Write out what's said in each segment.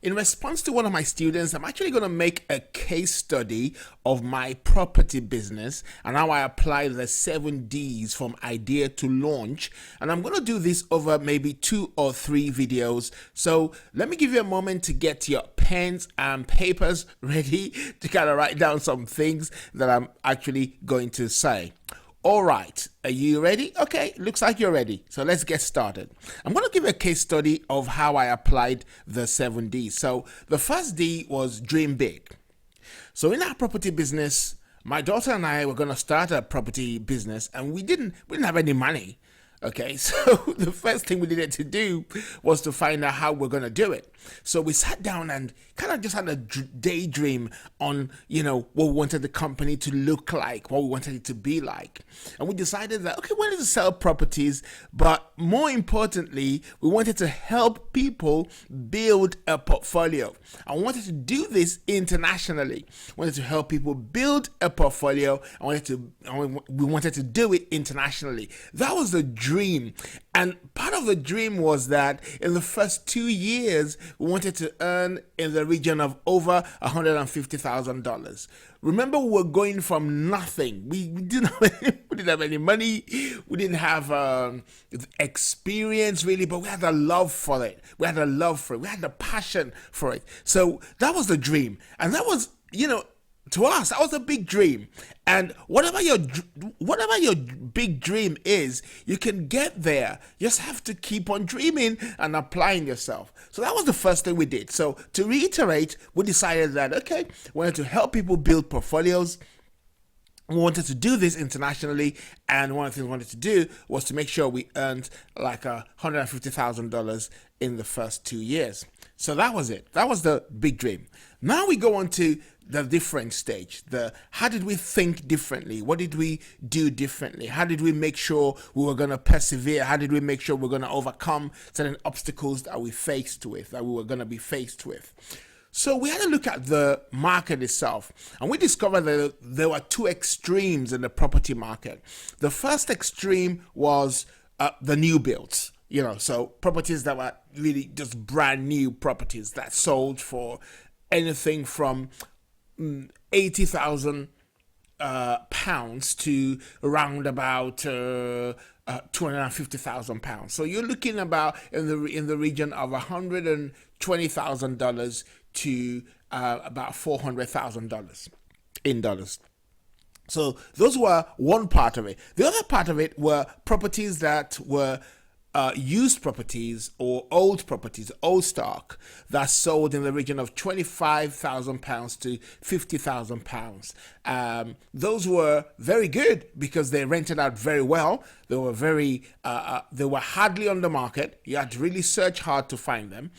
In response to one of my students, I'm actually going to make a case study of my property business and how I apply the 7Ds from idea to launch. And I'm going to do this over maybe 2 or 3 videos. So let me give you a moment to get your pens and papers ready to kind of write down some things that I'm actually going to say. All right, are you ready? Okay, looks like you're ready. So let's get started. I'm going to give a case study of how I applied the 7Ds. So the first D was dream big. So in our property business, my daughter and I were going to start a property business and we didn't have any money. Okay, so the first thing we needed to do was to find out how we're going to do it. So we sat down and kind of just had a daydream on, what we wanted the company to look like, what we wanted it to be like. And we decided that, okay, we wanted to sell properties, but more importantly, we wanted to help people build a portfolio. I wanted to do this internationally. We wanted to help people build a portfolio. We wanted to do it internationally. That was the dream. And part of the dream was that in the first 2 years, we wanted to earn in the region of over $150,000. Remember, we were going from nothing. We didn't have any money. We didn't have experience really, but we had a love for it. We had a passion for it. So that was the dream. And that was, to us, that was a big dream. And whatever your big dream is, you can get there. You just have to keep on dreaming and applying yourself. So that was the first thing we did. So to reiterate, we decided that, okay, we wanted to help people build portfolios. We wanted to do this internationally, and one of the things we wanted to do was to make sure we earned like $150,000 in the first 2 years. So that was it. That was the big dream. Now we go on to the different stage. How did we think differently? What did we do differently? How did we make sure we were going to persevere? How did we make sure we were going to overcome certain obstacles that we were going to be faced with? So we had to look at the market itself, and we discovered that there were 2 extremes in the property market. The first extreme was the new builds, so properties that were really just brand new properties that sold for anything from £80,000 to around about £250,000. So you're looking about in the region of $120,000 to about $400,000 in dollars. So those were one part of it. The other part of it were properties that were used properties or old properties, old stock that sold in the region of £25,000 to £50,000. Those were very good because they rented out very well. They were they were hardly on the market. You had to really search hard to find them.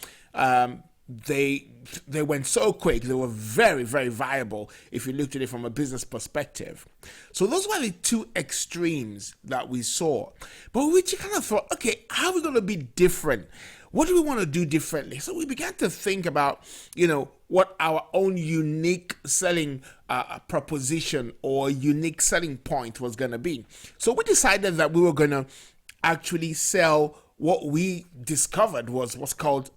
They went so quick. They were very, very viable if you looked at it from a business perspective. So those were the 2 extremes that we saw. But we kind of thought, okay, how are we going to be different? What do we want to do differently? So we began to think about, what our own unique selling proposition or unique selling point was going to be. So we decided that we were going to actually sell what we discovered was what's called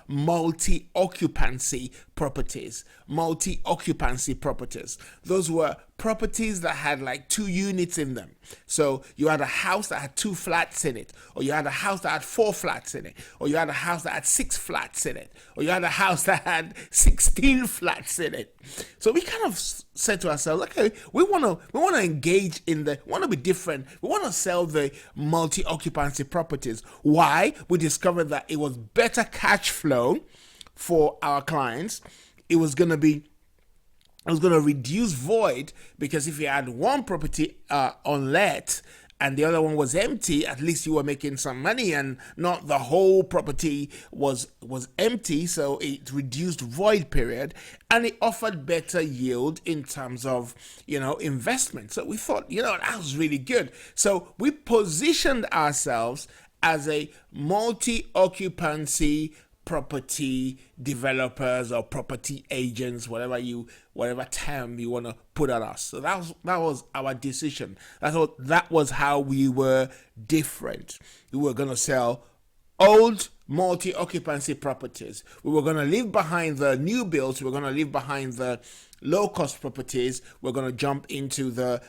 multi-occupancy properties. Multi-occupancy properties. Those were properties that had like 2 units in them. So you had a house that had 2 flats in it, or you had a house that had 4 flats in it, or you had a house that had 6 flats in it, or you had a house that had 16 flats in it. So we kind of said to ourselves, okay, we want to engage we want to be different. We want to sell the multi-occupancy properties. Why? We discovered that it was better cash flow for our clients. It was going to reduce void, because if you had one property on let and the other one was empty, at least you were making some money, and not the whole property was empty. So it reduced void period, and it offered better yield in terms of investment. So we thought, that was really good. So we positioned ourselves as a multi-occupancy property developers or property agents, whatever term you want to put on us. So that was our decision. That was how we were different. We were going to sell old multi-occupancy properties. We were going to leave behind the new builds. We're going to leave behind the low-cost properties. We're going to jump into the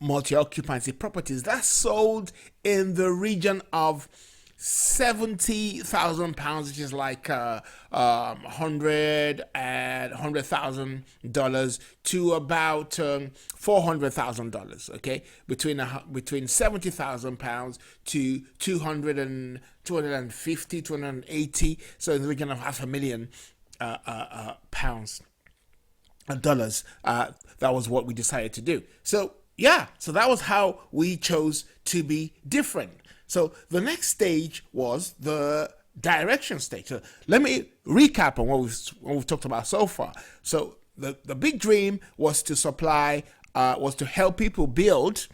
multi-occupancy properties that sold in the region of £70,000, which is like $100,000 to about $400,000. Okay, between £70,000 to 250, 280. So in the region of £500,000 dollars. That was what we decided to do. So yeah, so that was how we chose to be different. So the next stage was the direction stage. So let me recap on what we've talked about so far. So the big dream was to supply, was to help people build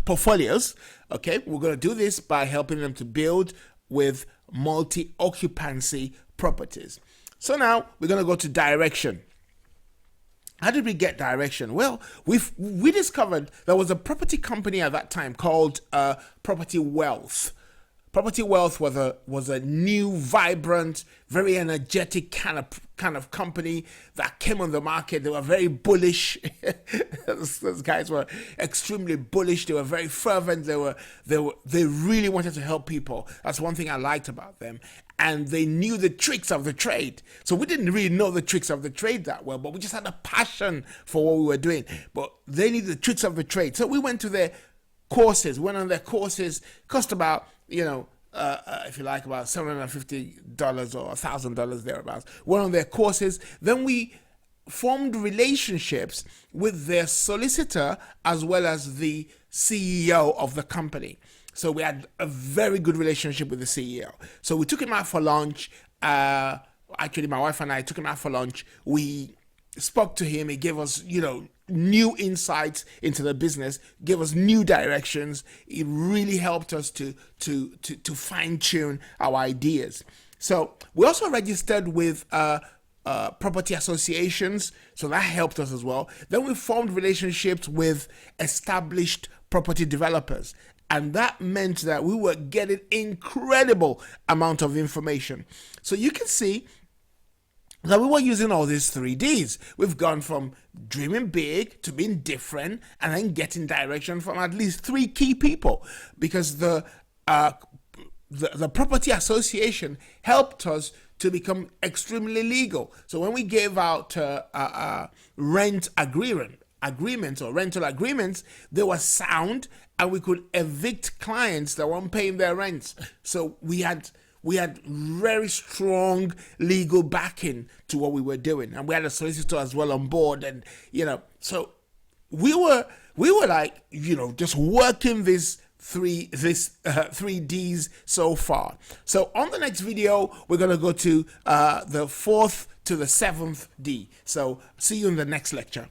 portfolios. Okay, we're going to do this by helping them to build with multi-occupancy properties. So now we're going to go to direction. How did we get direction? Well, we discovered there was a property company at that time called Property Wealth. Property Wealth was a new, vibrant, very energetic kind of company that came on the market. They were very bullish. Those guys were extremely bullish. They were very fervent. They really wanted to help people. That's one thing I liked about them. And they knew the tricks of the trade. So we didn't really know the tricks of the trade that well, but we just had a passion for what we were doing. But they knew the tricks of the trade. So we went to their courses, went on their courses, cost about, if you like, about $750 or $1,000 thereabouts. Went on their courses. Then we formed relationships with their solicitor as well as the CEO of the company. So we had a very good relationship with the CEO. So we took him out for lunch. Actually, my wife and I took him out for lunch. We spoke to him. He gave us, new insights into the business, gave us new directions. It really helped us to fine tune our ideas. So we also registered with property associations. So that helped us as well. Then we formed relationships with established property developers. And that meant that we were getting incredible amount of information. So you can see that we were using all these 3Ds. We've gone from dreaming big to being different and then getting direction from at least 3 key people, because the property association helped us to become extremely legal. So when we gave out rent agreements or rental agreements, they were sound, and we could evict clients that weren't paying their rents. So we had very strong legal backing to what we were doing, and we had a solicitor as well on board, and so we were like just working these 3Ds so far. So on the next video, we're gonna go to the 4th to the 7th D. So see you in the next lecture.